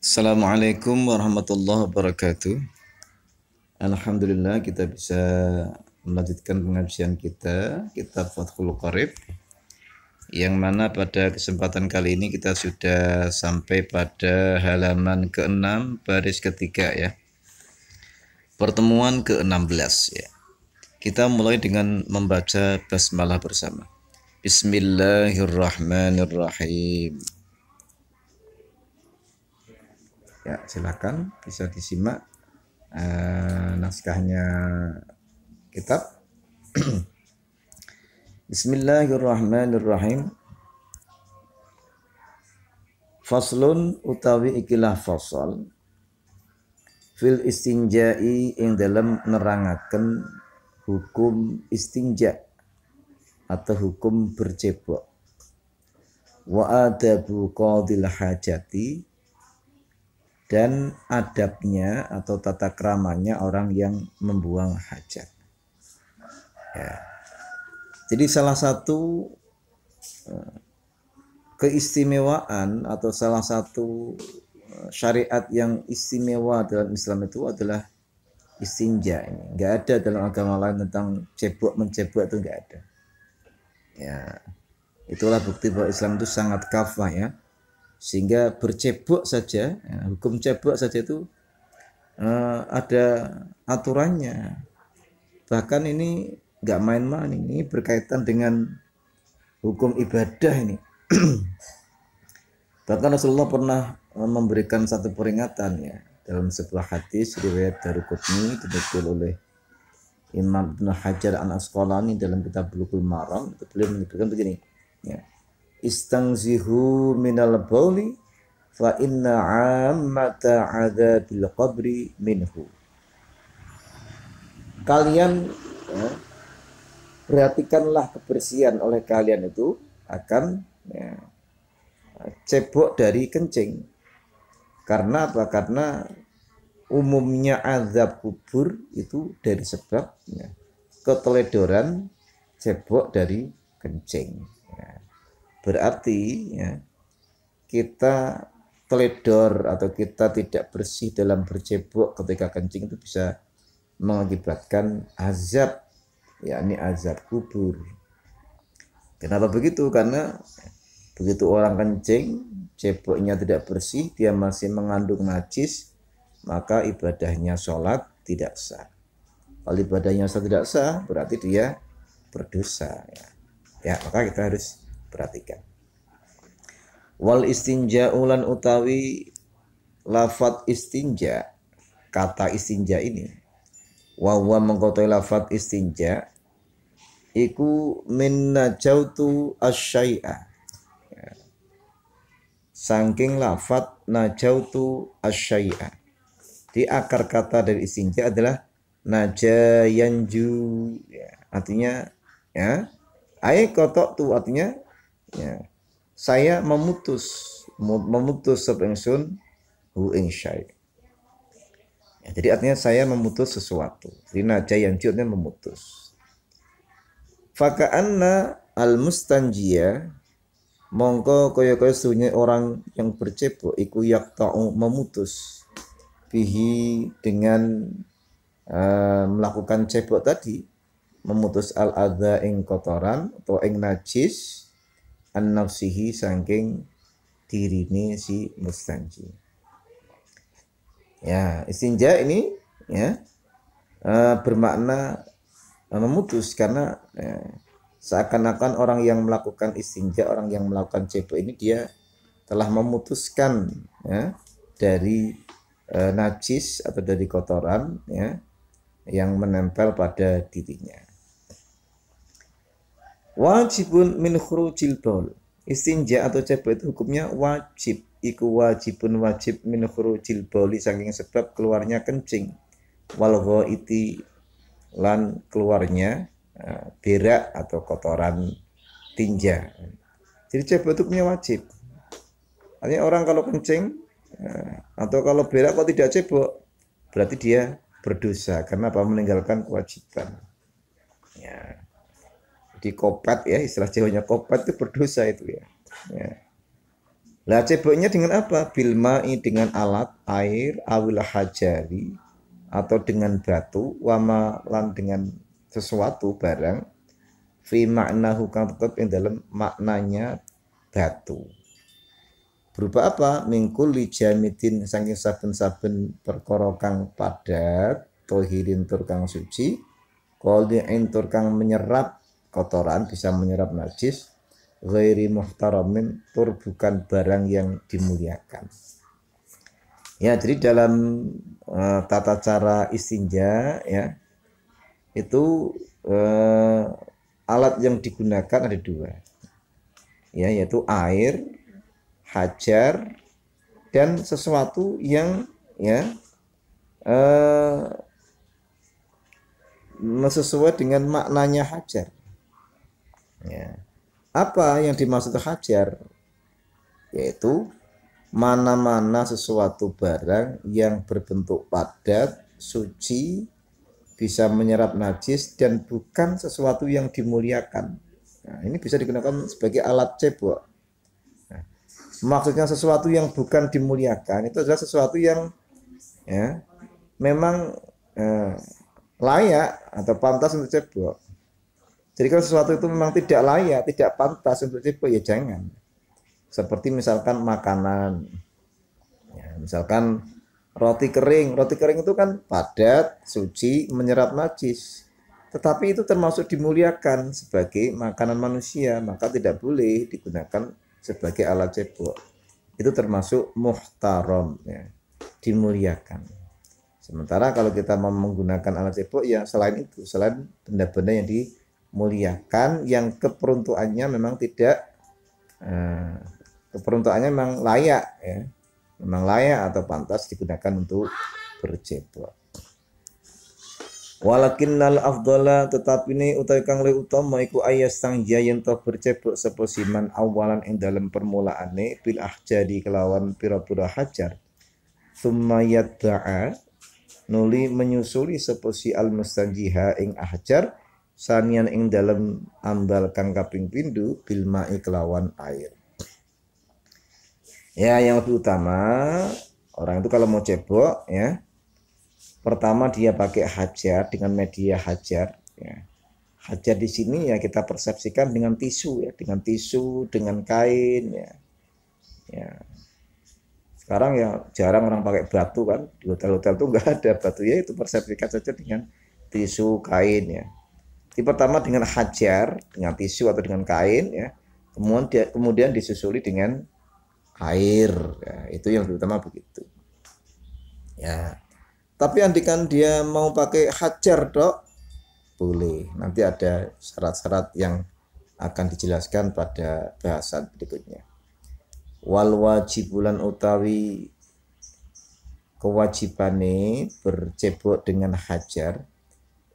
Assalamualaikum warahmatullahi wabarakatuh. Alhamdulillah kita bisa melanjutkan pengajian kita kitab Fathul Qorib, yang mana pada kesempatan kali ini kita sudah sampai pada halaman ke-6 baris ketiga ya. Pertemuan ke-16 ya. Kita mulai dengan membaca basmalah bersama. Bismillahirrahmanirrahim. Ya, silakan bisa disimak naskahnya kitab. Bismillahirrahmanirrahim. Faslun utawi ikilah fasal fil istinja'i ing dalam nerangaken hukum istinja atau hukum bercebok. Wa adabu qadil hajati, dan adabnya atau tata keramanya orang yang membuang hajat. Ya. Jadi salah satu keistimewaan atau salah satu syariat yang istimewa dalam Islam itu adalah istinja ini. Enggak ada dalam agama lain tentang cebok mencebok, itu enggak ada. Ya. Itulah bukti bahwa Islam itu sangat kafah ya. Sehingga bercebok saja, ya, hukum cebok saja itu ada aturannya. Bahkan ini nggak main-main, ini berkaitan dengan hukum ibadah ini. Bahkan Rasulullah pernah memberikan satu peringatan ya dalam sebuah hadis riwayat Daruqutni dinukil oleh Imam Ibnu Hajar Al-Asqalani dalam kitab Bulughul Maram. Beliau menyebutkan begini ya. Istangzihu minal bauli fa inna ammata adzabil qabri minhu. Kalian ya, perhatikanlah kebersihan oleh kalian itu akan ya, cebok dari kencing. Karena apa? Karena umumnya azab kubur itu dari sebab ya, keteledoran cebok dari kencing. Ya. Berarti ya, kita teledor atau kita tidak bersih dalam bercebok ketika kencing itu bisa mengakibatkan azab, yakni azab kubur. Kenapa begitu? Karena begitu orang kencing, ceboknya tidak bersih, dia masih mengandung najis, maka ibadahnya sholat tidak sah. Kalau ibadahnya tidak sah, berarti dia berdosa. Ya, maka kita harus perhatikan. Wal istinja ulan utawi lafat istinja, kata istinja ini, wawa mengkotai lafat istinja iku min najautu asyai'a, saking lafat najautu asyai'a. Di akar kata dari istinja adalah najayanju ya, artinya ya ai kotok tu, artinya ya, saya memutus sapa ingsun hu ing syai. Ya, jadi artinya saya memutus sesuatu. Jadi najayanju artinya memutus. Faka'anna al mustanjia, mongko kaya-kaya sunyi orang yang bercebok iku yaqta'u memutus bihi dengan melakukan cebok tadi, memutus al adza ing kotoran atau ing najis an nafsihi saking dirine si mustanji. Ya, istinja ini ya bermakna memutus, karena seakan-akan orang yang melakukan istinja, orang yang melakukan cebok ini dia telah memutuskan ya dari najis atau dari kotoran ya yang menempel pada dirinya. Wajibun min khurujil baul. Istinja atau cebok itu hukumnya wajib. Iku wajibun wajib min khurujil bauli, saking sebab keluarnya kencing. Wal ghaiti, lan keluarnya berak atau kotoran tinja. Jadi cebok itu hukumnya wajib. Artinya orang kalau kencing atau kalau berak kok tidak cebok, berarti dia berdosa karena apa? Meninggalkan kewajiban. Ya. Di kopet ya, istilah Jawanya kopet itu berdosa itu ya. Ya. Lah ceboknya dengan apa? Bilma'i dengan alat air, awil hajari atau dengan batu, wama lan dengan sesuatu barang, fi maknahu kang tetep ing dalam maknanya batu. Berupa apa? Mingkul lijamidin saking saben-saben perkara kang padat, tohirin tur kang suci, qali'in tur kang menyerap kotoran, bisa menyerap najis, ghairi muhtaramin tur bukan barang yang dimuliakan. Ya, jadi dalam tata cara istinja ya, itu alat yang digunakan ada dua. Ya, yaitu air, hajar, dan sesuatu yang ya sesuai dengan maknanya hajar. Ya. Apa yang dimaksud hajar? Yaitu mana-mana sesuatu barang yang berbentuk padat, suci, bisa menyerap najis, dan bukan sesuatu yang dimuliakan. Nah, ini bisa digunakan sebagai alat cebok. Nah, maksudnya sesuatu yang bukan dimuliakan itu adalah sesuatu yang ya memang layak atau pantas untuk cebok. Jadi kalau sesuatu itu memang tidak layak, tidak pantas untuk cebok, ya jangan. Seperti misalkan makanan, ya, misalkan roti kering. Roti kering itu kan padat, suci, menyerap najis. Tetapi itu termasuk dimuliakan sebagai makanan manusia, maka tidak boleh digunakan sebagai alat cebok. Itu termasuk muhtaram, ya, dimuliakan. Sementara kalau kita mau menggunakan alat cebok, ya selain itu, selain benda-benda yang dimuliakan, yang keperuntukannya memang tidak keperuntukannya memang layak, ya, memang layak atau pantas digunakan untuk bercebok. Walakinnal afdhala, tetapi ini utawi kang luwih utama iku ayastang yen to bercebok sapa siman awalan ing dalam permulaane bil ahjari kelawan pira-pira hajar. Summa yadda'a nuli menyusuli sapa si al mustanjiha ing ahjar sanian ing dalam ambal kang kaping pindho bil ma'i kelawan air. Ya, yang lebih utama orang itu kalau mau cebok, ya, pertama dia pakai hajar dengan media hajar. Ya. Hajar di sini ya kita persepsikan dengan tisu, ya, dengan tisu, dengan kain, ya. Ya. Sekarang ya jarang orang pakai batu kan, di hotel-hotel tuh nggak ada batu, ya itu persepsikan saja dengan tisu, kain, ya. Jadi pertama dengan hajar, dengan tisu atau dengan kain, ya. Kemudian disusuli dengan air, ya, itu yang utama begitu. Ya, tapi andikan dia mau pakai hajar dok, boleh. Nanti ada syarat-syarat yang akan dijelaskan pada bahasan berikutnya. Wal wajibulan utawi kewajibane bercebok dengan hajar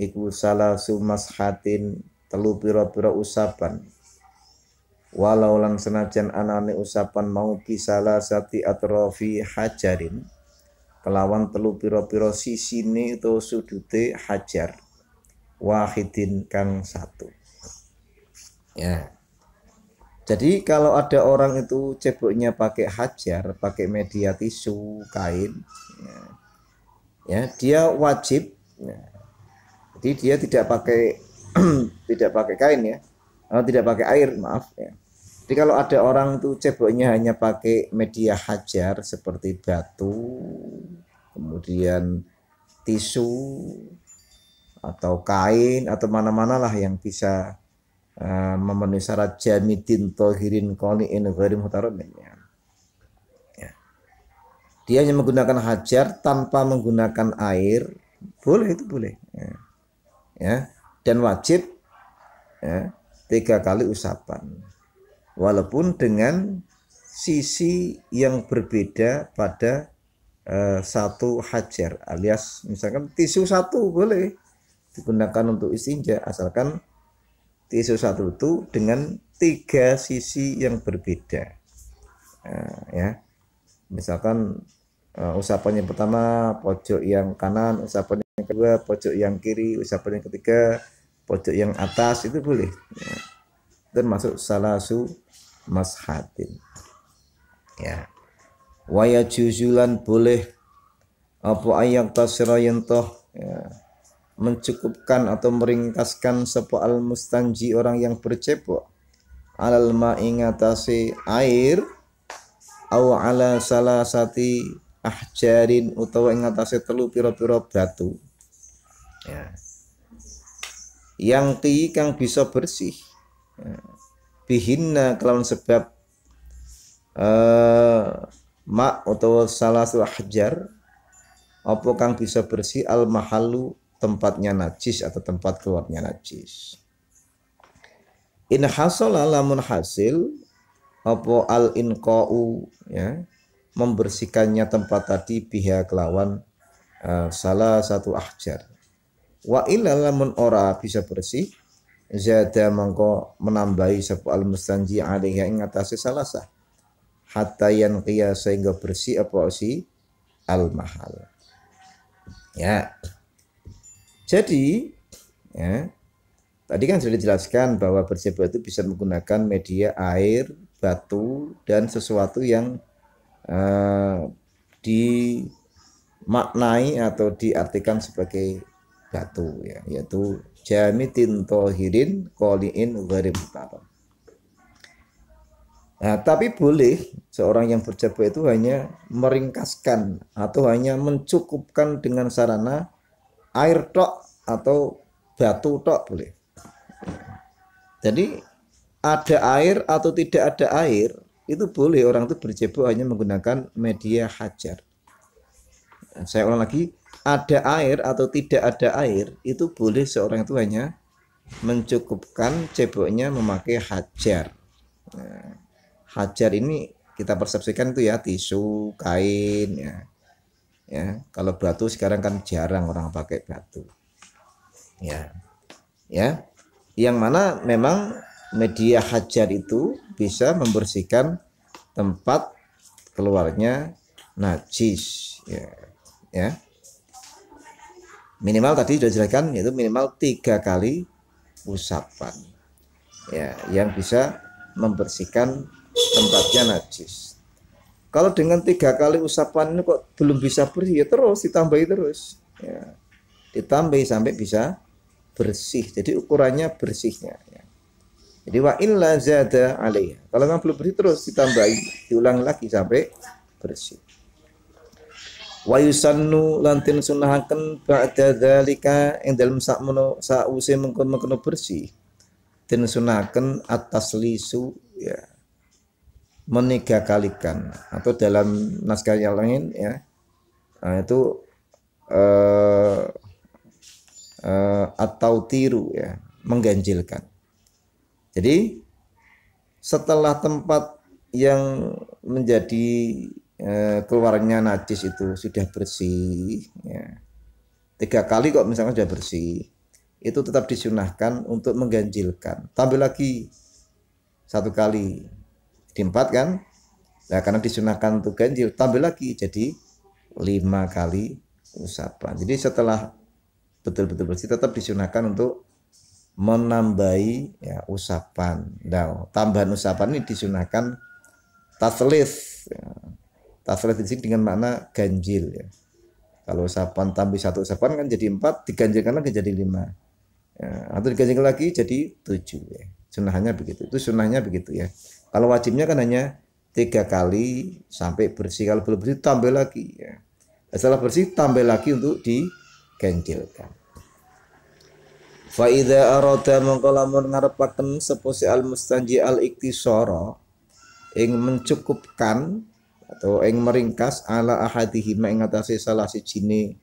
iku salasu mashatin telu pira-pira usapan. Walau lan senajan anane usapan mau bisalah sati atrofi hajarin kelawan telu piro-piro sisine atau sudute hajar wahidin kang satu. Ya. Jadi kalau ada orang itu ceboknya pakai hajar, pakai media tisu, kain, ya dia wajib. Ya. Jadi dia tidak pakai tidak pakai kain, ya, tidak pakai air, maaf, ya. Jadi kalau ada orang tuh ceboknya hanya pakai media hajar seperti batu, kemudian tisu atau kain atau mana-mana lah yang bisa memenuhi syarat jamidin tohirin qali'in ghairi muhtaramin, ya. Dia hanya menggunakan hajar tanpa menggunakan air, boleh, itu boleh, ya. Dan wajib, ya, 3 kali usapan. Walaupun dengan sisi yang berbeda pada satu hajar, alias misalkan tisu satu boleh digunakan untuk istinja asalkan tisu satu itu dengan 3 sisi yang berbeda. Ya, misalkan usapan yang pertama pojok yang kanan, usapan yang kedua pojok yang kiri, usapan yang ketiga pojok yang atas, itu boleh, ya. Termasuk salasu mashatin. Ya. Wa yajuzulan boleh apa ayak tasira yentoh ya, mencukupkan atau meringkaskan sapa al mustanji orang yang bercebok alal ma'i ngatasi air au ala salasati ahjarin utawa ing ngatasi telu pira-pira batu ya. Yang kang bisa bersih ya. Bihinna kelawan sebab ma utawa salasul ahjar apa kang bisa bersih al mahallu tempatnya najis atau tempat keluarnya najis. In hasala lamun hasil apa al inqa'u ya membersihkannya tempat tadi biha kelawan salah satu ahjar. Wa illa lamun ora bisa bersih zada mangko menambahi sapa al mustanji alaiha ing atase salasah hatta yanqiya sehingga bersih apa si al mahal. Ya. Jadi ya, tadi kan sudah dijelaskan bahwa bercebok itu bisa menggunakan media air, batu dan sesuatu yang dimaknai atau diartikan sebagai batu ya, yaitu jamitin tohirin qoliin gharib utara. Nah, tapi boleh seorang yang bercebok itu hanya meringkaskan atau hanya mencukupkan dengan sarana air tok atau batu tok boleh. Jadi ada air atau tidak ada air itu boleh orang itu bercebok hanya menggunakan media hajar. Saya ulang lagi, ada air atau tidak ada air itu boleh seorang itu hanya mencukupkan ceboknya memakai hajar. Nah, hajar ini kita persepsikan itu ya tisu, kain ya. Ya, kalau batu sekarang kan jarang orang pakai batu. Ya. Ya. Yang mana memang media hajar itu bisa membersihkan tempat keluarnya najis ya. Ya. Minimal tadi sudah dijelaskan yaitu minimal 3 kali usapan. Ya, yang bisa membersihkan tempatnya najis. Kalau dengan 3 kali usapan ini kok belum bisa bersih ya terus ditambahi terus ya. Ditambahi sampai bisa bersih. Jadi ukurannya bersihnya ya. Jadi wa illa zada alaiha. Kalau memang belum bersih terus ditambahi, diulang lagi sampai bersih. Wa yusannu lantin sunahaken ba'da dzalika ing dalem sakmono sause mengkono bersih. Den sunahaken at-taslisu ya. Menigakalikan atau dalam naskah yang lain ya itu atau tiru ya mengganjilkan. Jadi setelah tempat yang menjadi keluarnya najis itu sudah bersih ya, 3 kali kok misalnya sudah bersih itu tetap disunahkan untuk mengganjilkan, tambah lagi 1 kali di 4 kan. Nah, karena disunahkan untuk ganjil tambah lagi jadi 5 kali usapan. Jadi setelah betul-betul bersih tetap disunahkan untuk menambahi ya usapan. Nah, tambahan usapan ini disunahkan taslis ya. Taslis di sini dengan makna ganjil ya. Kalau usapan tambah 1 usapan kan jadi 4, diganjilkan lagi jadi 5 ya, atau diganjilkan lagi jadi 7 ya. Sunahnya begitu. Itu sunahnya begitu ya. Kalau wajibnya kan hanya 3 kali sampai bersih. Kalau belum bersih tambah lagi ya. Setelah bersih tambah lagi untuk diganjilkan. Fa idza arada mongko lamun ngarepaken sapa si al mustanji al iktisara ing mencukupkan atau ing meringkas ala ahadihi ing atase salah sijine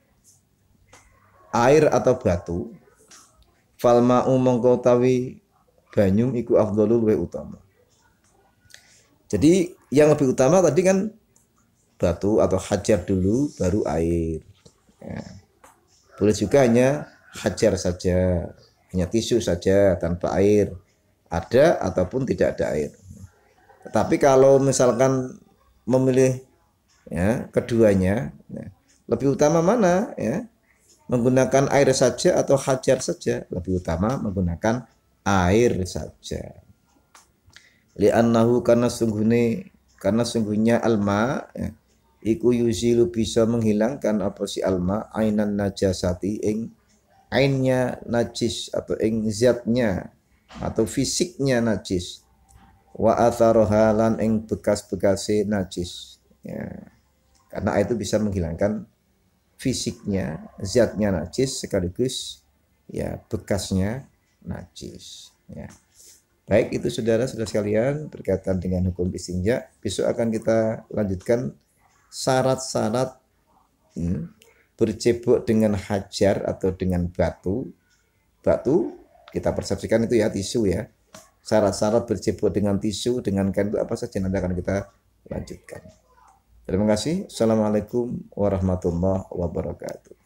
air atau batu fal ma'u mongko tawi banyu iku afdhalul wa utama. Jadi yang lebih utama tadi kan batu atau hajar dulu baru air ya. Boleh juga hanya hajar saja, hanya tisu saja tanpa air, ada ataupun tidak ada air. Tetapi kalau misalkan memilih ya keduanya ya, lebih utama mana ya, menggunakan air saja atau hajar saja, lebih utama menggunakan air saja. Li'annahu karena sungguhnya karena sungguhnya alma ya, iku yuzilu bisa menghilangkan apa si alma ainan najasati ing ainnya najis atau ing zatnya atau fisiknya najis wa atharoha lan ing bekas-bekase najis ya. Karena air itu bisa menghilangkan fisiknya, zatnya najis sekaligus ya bekasnya najis ya. Baik, itu saudara-saudara sekalian berkaitan dengan hukum istinja. Besok akan kita lanjutkan syarat-syarat bercebok dengan hajar atau dengan batu. Batu kita persepsikan itu ya tisu ya. Syarat-syarat bercebok dengan tisu, dengan kain itu apa saja nanti akan kita lanjutkan. Terima kasih. Assalamualaikum warahmatullahi wabarakatuh.